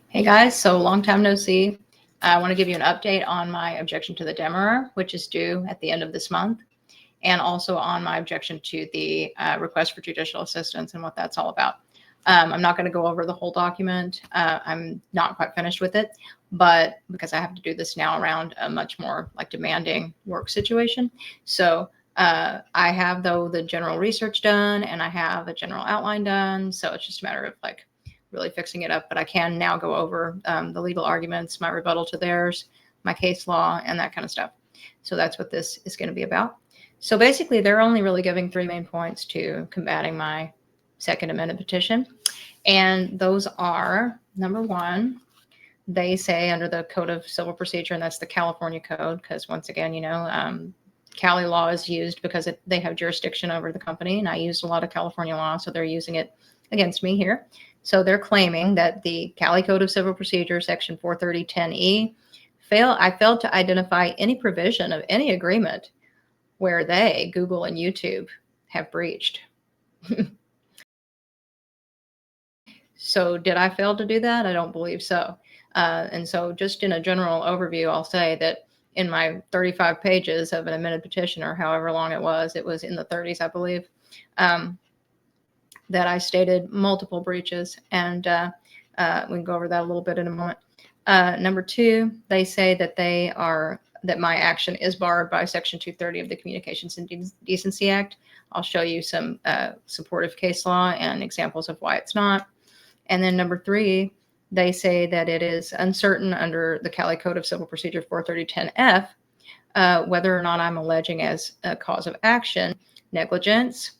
Hey guys, so long time no see. I want to give you an update on my objection to the Demurrer, which is due at the end of this month, and also on my objection to the request for judicial assistance and what that's all about. I'm not going to go over the whole document. I'm not quite finished with it, but because I have to do this now around a much more like demanding work situation. So I have, though, the general research done and I have a general outline done. So it's just a matter of like really fixing it up, but I can now go over the legal arguments, my rebuttal to theirs, my case law, and that kind of stuff. So that's what this is going to be about. So basically, they're only really giving 3 main points to combating my second amended petition. And those are, number one, they say under the Code of Civil Procedure, and that's the California code, because once again, you know, Cali law is used because they have jurisdiction over the company, and I used a lot of California law, so they're using it against me here. So they're claiming that the Cali Code of Civil Procedure, Section 43010E, I failed to identify any provision of any agreement where they, Google and YouTube, have breached. So did I fail to do that? I don't believe so. And so just in a general overview, I'll say that in my 35 pages of an amended petition, or however long it was in the 30s, I believe, that I stated multiple breaches, and we can go over that a little bit in a moment. Number two, they say that that my action is barred by Section 230 of the Communications and Decency Act. I'll show you some supportive case law and examples of why it's not. And then number three, they say that it is uncertain under the Cali Code of Civil Procedure 43010F whether or not I'm alleging as a cause of action negligence,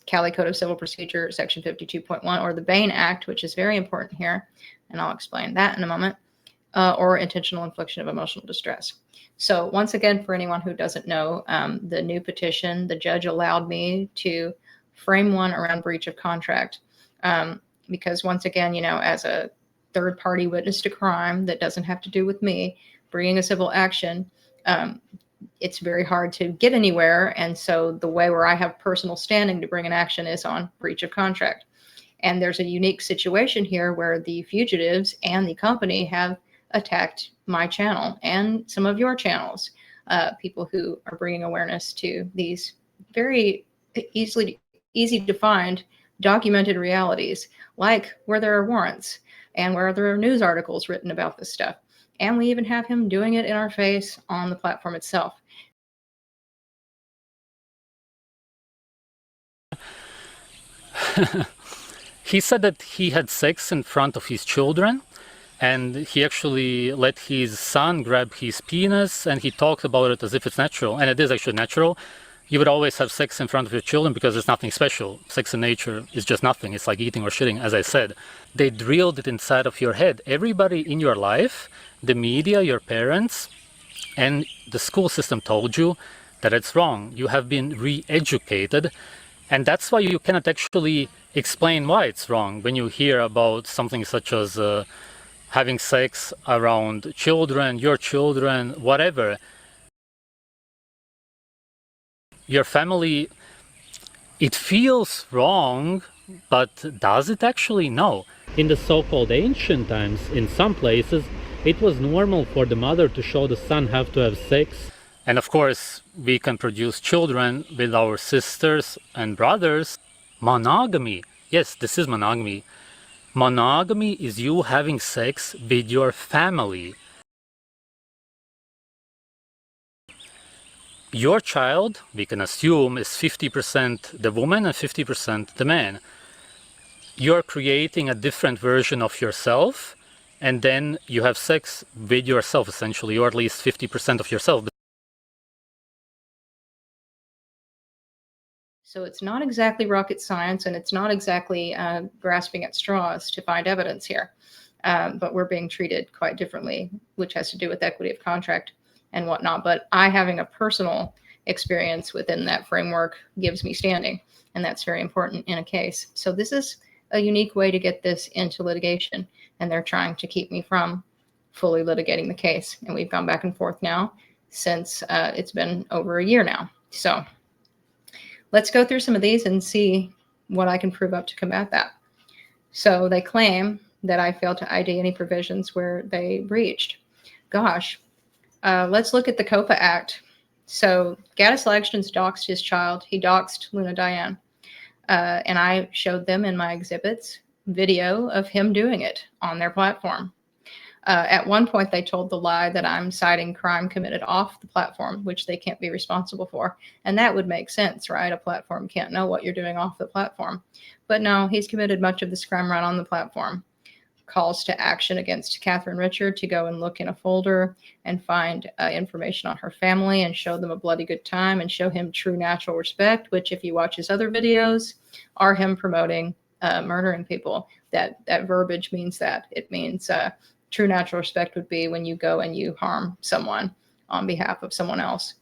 Cali Code of Civil Procedure, Section 52.1, or the Bane Act, which is very important here, and I'll explain that in a moment, or intentional infliction of emotional distress. So once again, for anyone who doesn't know, the new petition, the judge allowed me to frame one around breach of contract, because once again, you know, as a third-party witness to crime that doesn't have to do with me, bringing a civil action, it's very hard to get anywhere. And so the way where I have personal standing to bring an action is on breach of contract. And there's a unique situation here where the fugitives and the company have attacked my channel and some of your channels, people who are bringing awareness to these very easy to find documented realities, like where there are warrants and where there are news articles written about this stuff. And we even have him doing it in our face on the platform itself. He said that he had sex in front of his children, and he actually let his son grab his penis, and he talked about it as if it's natural, and it is actually natural. You would always have sex in front of your children because it's nothing special. Sex in nature is just nothing. It's like eating or shitting, as I said. They drilled it inside of your head. Everybody in your life, the media, your parents, and the school system told you that it's wrong. You have been re-educated, and that's why you cannot actually explain why it's wrong when you hear about something such as having sex around children, your children, whatever. Your family, it feels wrong, but does it actually? No. In the so-called ancient times, in some places, it was normal for the mother to show the son how to have sex. And of course, we can produce children with our sisters and brothers. Monogamy. Yes, this is monogamy. Monogamy is you having sex with your family. Your child, we can assume, is 50% the woman and 50% the man. You're creating a different version of yourself, and then you have sex with yourself, essentially, or at least 50% of yourself. So it's not exactly rocket science, and it's not exactly grasping at straws to find evidence here. But we're being treated quite differently, which has to do with equity of contract and whatnot. But I having a personal experience within that framework gives me standing, and that's very important in a case. So this is a unique way to get this into litigation, and they're trying to keep me from fully litigating the case. And we've gone back and forth now since it's been over a year now. So let's go through some of these and see what I can prove up to combat that. So they claim that I failed to ID any provisions where they breached. Gosh, let's look at the COPA Act. So Gatis Lagzdins doxed his child. He doxed Luna Diane. And I showed them in my exhibits video of him doing it on their platform. At one point, they told the lie that I'm citing crime committed off the platform, which they can't be responsible for. And that would make sense, right? A platform can't know what you're doing off the platform. But no, he's committed much of this crime right on the platform. Calls to action against Catherine Richard to go and look in a folder and find information on her family and show them a bloody good time and show him true natural respect, which if you watch his other videos are him promoting murdering people. That verbiage means that. It means true natural respect would be when you go and you harm someone on behalf of someone else.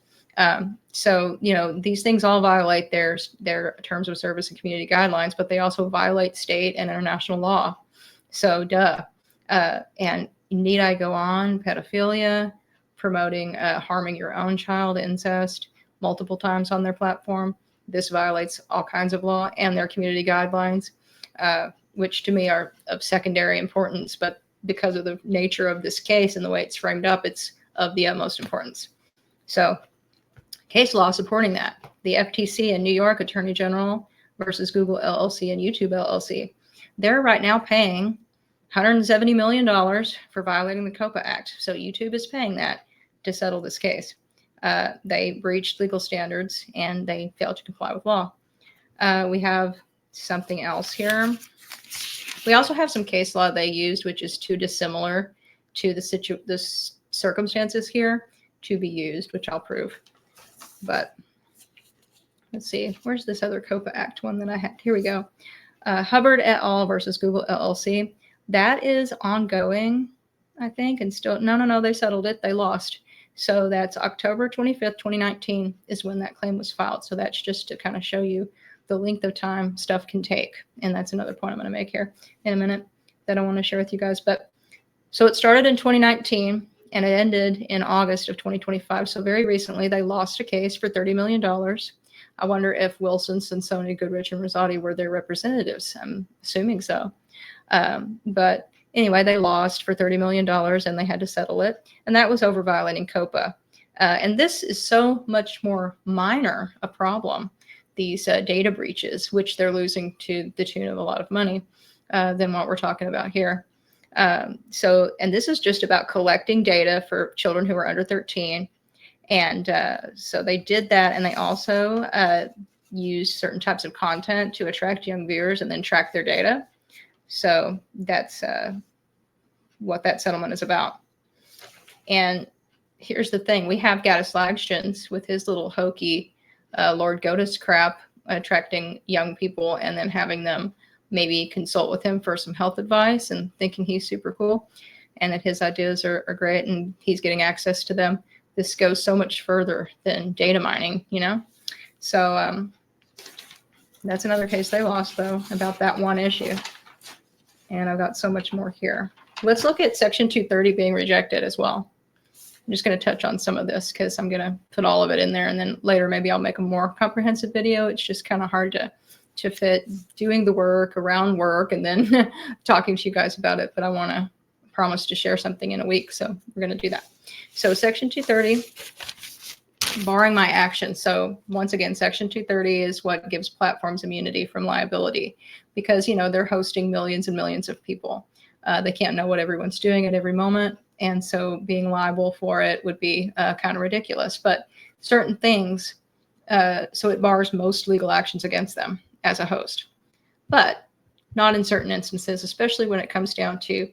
So, you know, these things all violate their terms of service and community guidelines, but they also violate state and international law. So, duh. And need I go on? Pedophilia, promoting harming your own child, incest, multiple times on their platform. This violates all kinds of law and their community guidelines, which to me are of secondary importance. But because of the nature of this case and the way it's framed up, it's of the utmost importance. So, case law supporting that. The FTC in New York, Attorney General versus Google LLC and YouTube LLC. They're right now paying $170 million for violating the COPA Act. So YouTube is paying that to settle this case. They breached legal standards and they failed to comply with law. We have something else here. We also have some case law they used, which is too dissimilar to the circumstances here to be used, which I'll prove. But let's see, where's this other COPA Act one that I had? Here we go. Hubbard et al. Versus Google LLC. That is ongoing, I think, and still, no, they settled it. They lost. So that's October 25th, 2019 is when that claim was filed. So that's just to kind of show you the length of time stuff can take. And that's another point I'm going to make here in a minute that I want to share with you guys. But so it started in 2019 and it ended in August of 2025. So very recently, they lost a case for $30 million. I wonder if Wilson, Sansoni, Goodrich, and Rosati were their representatives. I'm assuming so. But anyway, they lost for $30 million and they had to settle it. And that was over violating COPA. And this is so much more minor a problem, these data breaches, which they're losing to the tune of a lot of money than what we're talking about here. And this is just about collecting data for children who are under 13. And so they did that, and they also use certain types of content to attract young viewers and then track their data. So that's what that settlement is about. And here's the thing. We have Gatis Lagzdins with his little hokey Lord Goatis crap, attracting young people and then having them maybe consult with him for some health advice and thinking he's super cool and that his ideas are great and he's getting access to them. This goes so much further than data mining, you know? So that's another case they lost, though, about that one issue. And I've got so much more here. Let's look at Section 230 being rejected as well. I'm just going to touch on some of this because I'm going to put all of it in there. And then later, maybe I'll make a more comprehensive video. It's just kind of hard to fit doing the work around work and then talking to you guys about it. But I want to promise to share something in a week. So we're going to do that. So Section 230, barring my action. So once again, Section 230 is what gives platforms immunity from liability because, you know, they're hosting millions and millions of people. They can't know what everyone's doing at every moment. And so being liable for it would be kind of ridiculous. But certain things, so it bars most legal actions against them as a host. But not in certain instances, especially when it comes down to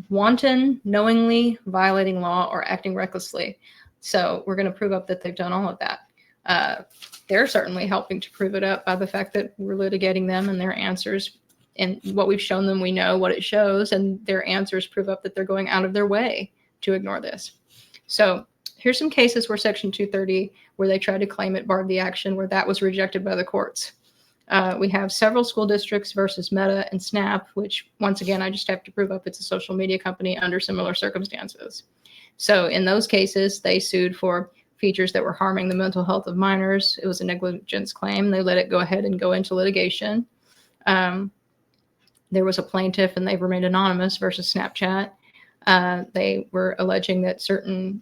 wanton, knowingly violating law or acting recklessly. So we're going to prove up that they've done all of that. They're certainly helping to prove it up by the fact that we're litigating them and their answers. And what we've shown them, we know what it shows, and their answers prove up that they're going out of their way to ignore this. So here's some cases where Section 230, where they tried to claim it barred the action, where that was rejected by the courts. We have several school districts versus Meta and Snap, which once again, I just have to prove up it's a social media company under similar circumstances. So in those cases, they sued for features that were harming the mental health of minors. It was a negligence claim. They let it go ahead and go into litigation. There was a plaintiff, and they've remained anonymous, versus Snapchat. They were alleging that certain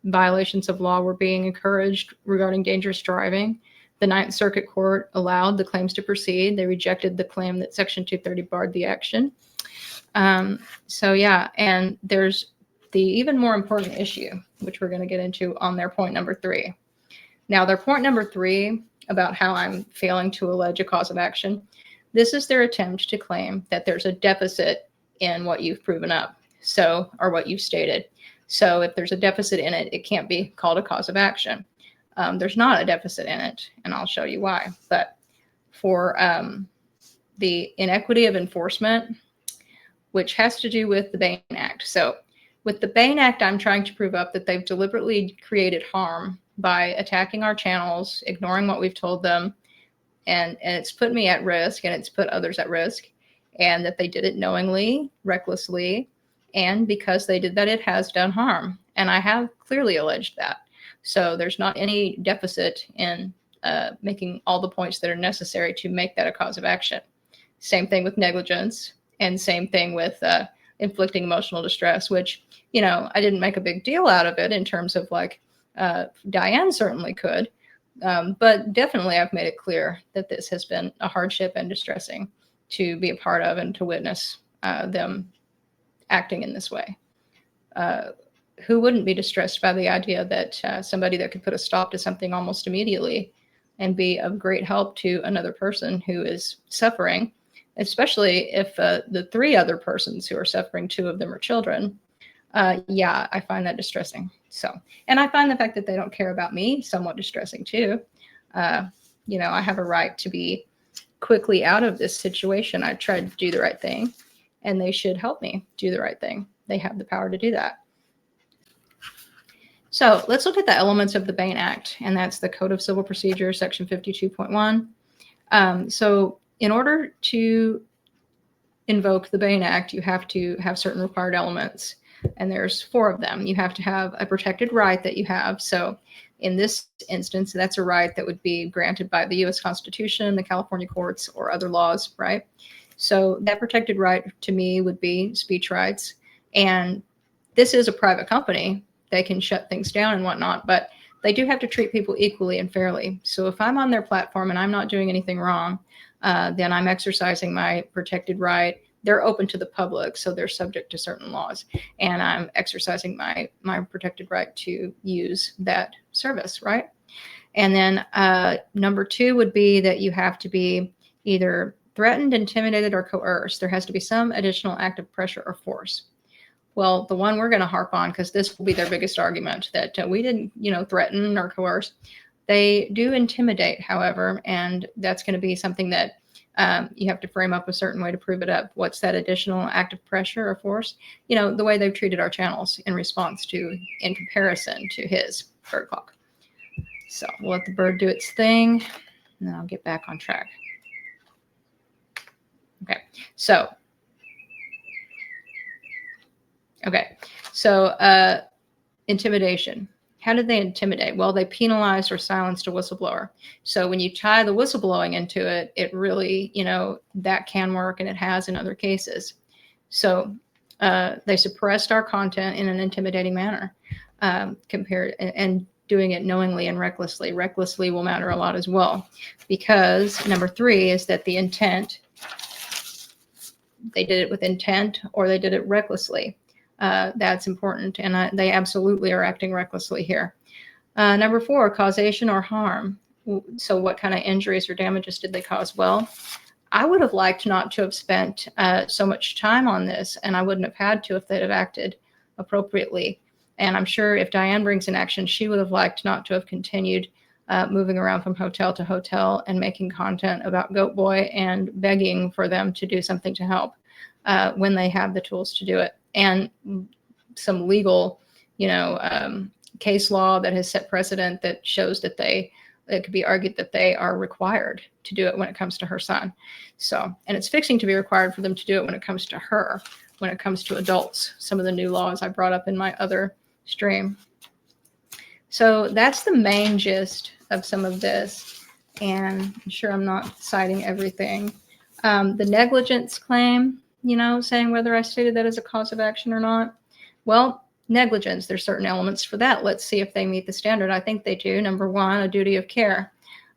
violations of law were being encouraged regarding dangerous driving. The Ninth Circuit Court allowed the claims to proceed. They rejected the claim that Section 230 barred the action. So yeah, and there's the even more important issue, which we're going to get into on their point number 3. Now, their point number 3 about how I'm failing to allege a cause of action, this is their attempt to claim that there's a deficit in what you've proven up, so, or what you've stated. So if there's a deficit in it, it can't be called a cause of action. There's not a deficit in it, and I'll show you why. But for the inequity of enforcement, which has to do with the Bane Act. So with the Bane Act, I'm trying to prove up that they've deliberately created harm by attacking our channels, ignoring what we've told them, and it's put me at risk, and it's put others at risk, and that they did it knowingly, recklessly, and because they did that, it has done harm. And I have clearly alleged that. So there's not any deficit in making all the points that are necessary to make that a cause of action. Same thing with negligence, and same thing with inflicting emotional distress, which, you know, I didn't make a big deal out of it in terms of like Diane certainly could, but definitely I've made it clear that this has been a hardship and distressing to be a part of and to witness them acting in this way. Who wouldn't be distressed by the idea that somebody that could put a stop to something almost immediately and be of great help to another person who is suffering, especially if the 3 other persons who are suffering, 2 of them are children. Yeah, I find that distressing. So, and I find the fact that they don't care about me somewhat distressing too. You know, I have a right to be quickly out of this situation. I tried to do the right thing, and they should help me do the right thing. They have the power to do that. So let's look at the elements of the Bane Act, and that's the Code of Civil Procedure, Section 52.1. So in order to invoke the Bane Act, you have to have certain required elements, and there's 4 of them. You have to have a protected right that you have. So in this instance, that's a right that would be granted by the U.S. Constitution, the California courts, or other laws, right? So that protected right to me would be speech rights. And this is a private company. They can shut things down and whatnot, but they do have to treat people equally and fairly. So if I'm on their platform and I'm not doing anything wrong, then I'm exercising my protected right. They're open to the public, so they're subject to certain laws. And I'm exercising my protected right to use that service, right? And then number 2 would be that you have to be either threatened, intimidated, or coerced. There has to be some additional act of pressure or force. Well, the one we're going to harp on, because this will be their biggest argument, that we didn't, you know, threaten or coerce. They do intimidate, however, and that's going to be something that you have to frame up a certain way to prove it up. What's that additional act of pressure or force? You know, the way they've treated our channels in response to, in comparison to his bird clock. So we'll let the bird do its thing, and then I'll get back on track. Okay, so intimidation. How did they intimidate? Well, they penalized or silenced a whistleblower. So when you tie the whistleblowing into it, it really, you know, that can work, and it has in other cases. So they suppressed our content in an intimidating manner, and doing it knowingly and recklessly. Recklessly will matter a lot as well, because number 3 is that the intent, they did it with intent or they did it recklessly. That's important, and they absolutely are acting recklessly here. Number 4, causation or harm. So what kind of injuries or damages did they cause? Well, I would have liked not to have spent so much time on this, and I wouldn't have had to if they'd have acted appropriately. And I'm sure if Diane brings an action, she would have liked not to have continued moving around from hotel to hotel and making content about Goat Boy and begging for them to do something to help when they have the tools to do it. And some legal, you know, case law that has set precedent that shows that it could be argued that they are required to do it when it comes to her son. So, and it's fixing to be required for them to do it when it comes to her, when it comes to adults, some of the new laws I brought up in my other stream. So that's the main gist of some of this. And I'm sure I'm not citing everything. The negligence claim, saying whether I stated that as a cause of action or not. Well, negligence, there's certain elements for that. Let's see if they meet the standard. I think they do. Number one, a duty of care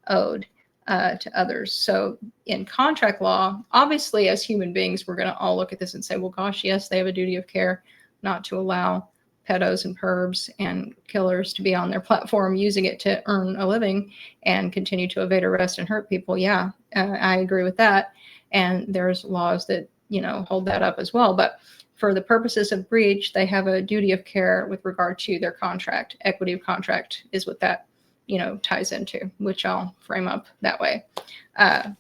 owed to others. So in contract law, obviously, as human beings, we're going to all look at this and say, well, gosh, yes, they have a duty of care not to allow pedos and pervs and killers to be on their platform using it to earn a living and continue to evade arrest and hurt people. Yeah, I agree with that. And there's laws that, hold that up as well. But for the purposes of breach, they have a duty of care with regard to their contract. Equity of contract is what that, ties into, which I'll frame up that way. And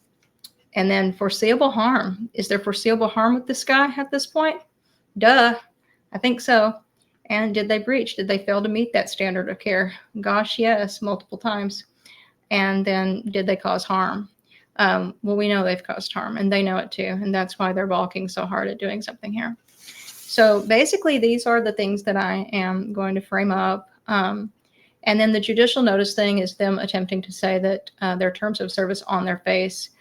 then foreseeable harm. Is there foreseeable harm with this guy at this point? Duh, I think so. And did they breach? Did they fail to meet that standard of care? Gosh, yes, multiple times. And then did they cause harm? Well, we know they've caused harm, and they know it too. And that's why they're balking so hard at doing something here. So basically, these are the things that I am going to frame up. And then the judicial notice thing is them attempting to say that their terms of service on their face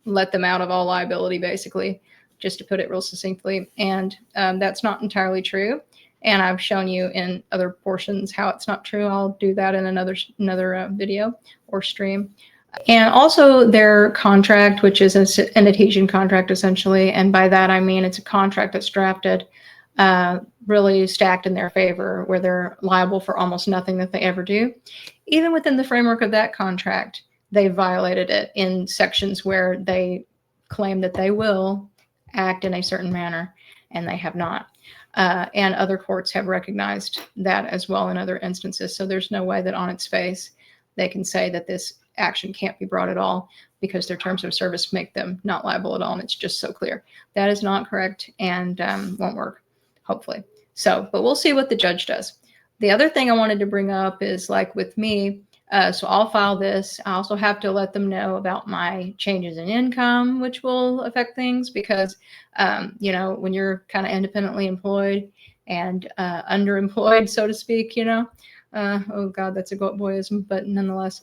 let them out of all liability, basically, just to put it real succinctly. And that's not entirely true. And I've shown you in other portions how it's not true. I'll do that in another video or stream. And also their contract, which is an adhesion contract, essentially. And by that, I mean it's a contract that's drafted really stacked in their favor, where they're liable for almost nothing that they ever do. Even within the framework of that contract, they violated it in sections where they claim that they will act in a certain manner, and they have not. And other courts have recognized that as well in other instances. So there's no way that on its face they can say that this action can't be brought at all because their terms of service make them not liable at all. And it's just so clear. That is not correct and won't work, hopefully. So, but we'll see what the judge does. The other thing I wanted to bring up is, like with me, so I'll file this. I also have to let them know about my changes in income, which will affect things because, when you're kind of independently employed and underemployed, so to speak, oh God, that's a goat boyism, but nonetheless,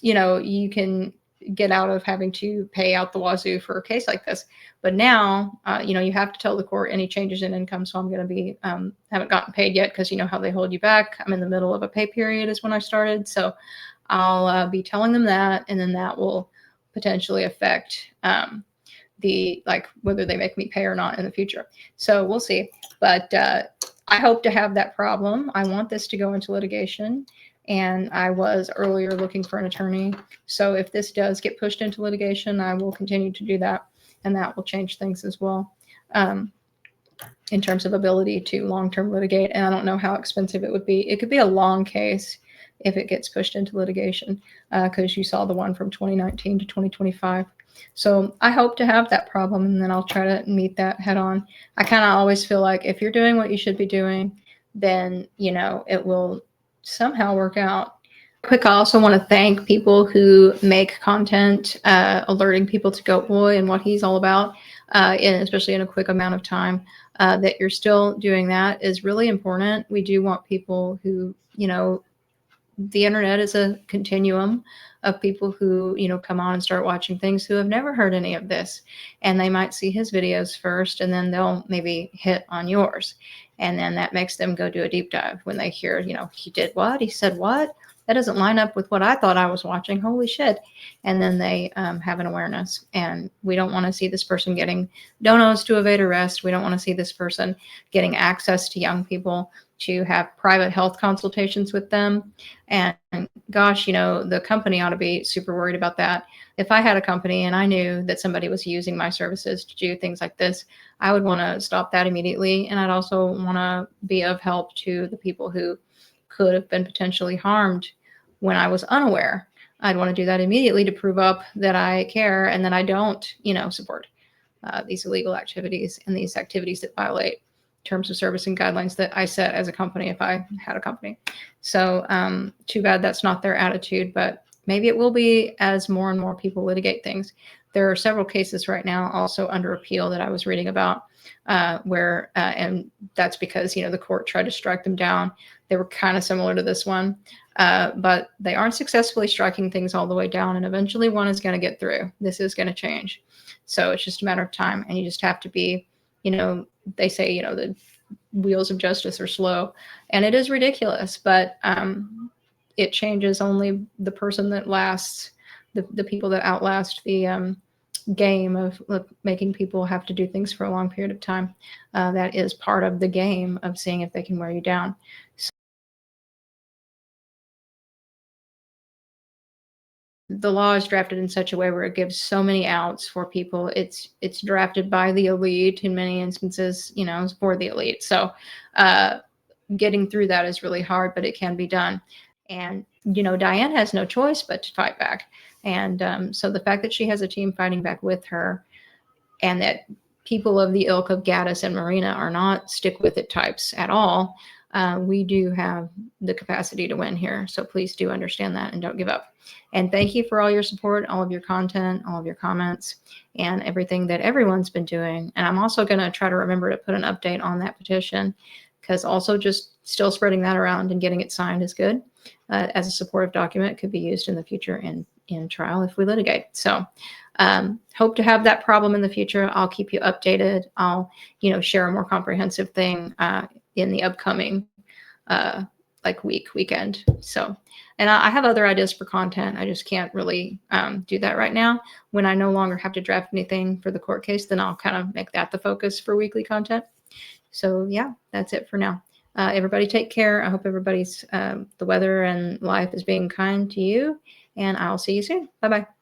you can get out of having to pay out the wazoo for a case like this. But now, you have to tell the court any changes in income. So I'm going to be, haven't gotten paid yet because you know how they hold you back. I'm in the middle of a pay period is when I started. So I'll be telling them that, and then that will potentially affect whether they make me pay or not in the future. So we'll see. But I hope to have that problem. I want this to go into litigation. And I was earlier looking for an attorney. So if this does get pushed into litigation, I will continue to do that. And that will change things as well in terms of ability to long-term litigate. And I don't know how expensive it would be. It could be a long case if it gets pushed into litigation because you saw the one from 2019 to 2025. So I hope to have that problem, and then I'll try to meet that head on. I kind of always feel like if you're doing what you should be doing, then, it will somehow work out. Quick, I also want to thank people who make content alerting people to Goat Boy and what he's all about, especially in a quick amount of time. That you're still doing that is really important. We do want people who, the internet is a continuum of people who, come on and start watching things who have never heard any of this. And they might see his videos first, and then they'll maybe hit on yours. And then that makes them go do a deep dive when they hear, he did what? He said what? That doesn't line up with what I thought I was watching. Holy shit. And then they have an awareness. And we don't want to see this person getting donos to evade arrest. We don't want to see this person getting access to young people to have private health consultations with them. And gosh, the company ought to be super worried about that. If I had a company and I knew that somebody was using my services to do things like this, I would want to stop that immediately. And I'd also want to be of help to the people who could have been potentially harmed when I was unaware. I'd want to do that immediately to prove up that I care and that I don't, support these illegal activities and these activities that violate terms of service and guidelines that I set as a company if I had a company. So too bad that's not their attitude, but maybe it will be as more and more people litigate things. There are several cases right now also under appeal that I was reading about and that's because, the court tried to strike them down. They were kind of similar to this one, but they aren't successfully striking things all the way down, and eventually one is going to get through. This is going to change. So it's just a matter of time, and you just have to be, they say, the wheels of justice are slow, and it is ridiculous, but it changes only the person that lasts, the people that outlast the game of making people have to do things for a long period of time. That is part of the game of seeing if they can wear you down. So the law is drafted in such a way where it gives so many outs for people. It's drafted by the elite in many instances, for the elite. So getting through that is really hard, but it can be done. And, Diane has no choice but to fight back. And so the fact that she has a team fighting back with her, and that people of the ilk of Gatis and Marina are not stick-with-it types at all, we do have the capacity to win here. So please do understand that and don't give up. And thank you for all your support, all of your content, all of your comments, and everything that everyone's been doing. And I'm also going to try to remember to put an update on that petition, because also just still spreading that around and getting it signed is good. As a supportive document, could be used in the future in trial if we litigate. So hope to have that problem in the future. I'll keep you updated. I'll, share a more comprehensive thing in the upcoming weekend. So, and I have other ideas for content. I just can't really do that right now. When I no longer have to draft anything for the court case, then I'll kind of make that the focus for weekly content. So yeah, that's it for now. Everybody take care. I hope everybody's the weather and life is being kind to you, and I'll see you soon. Bye-bye.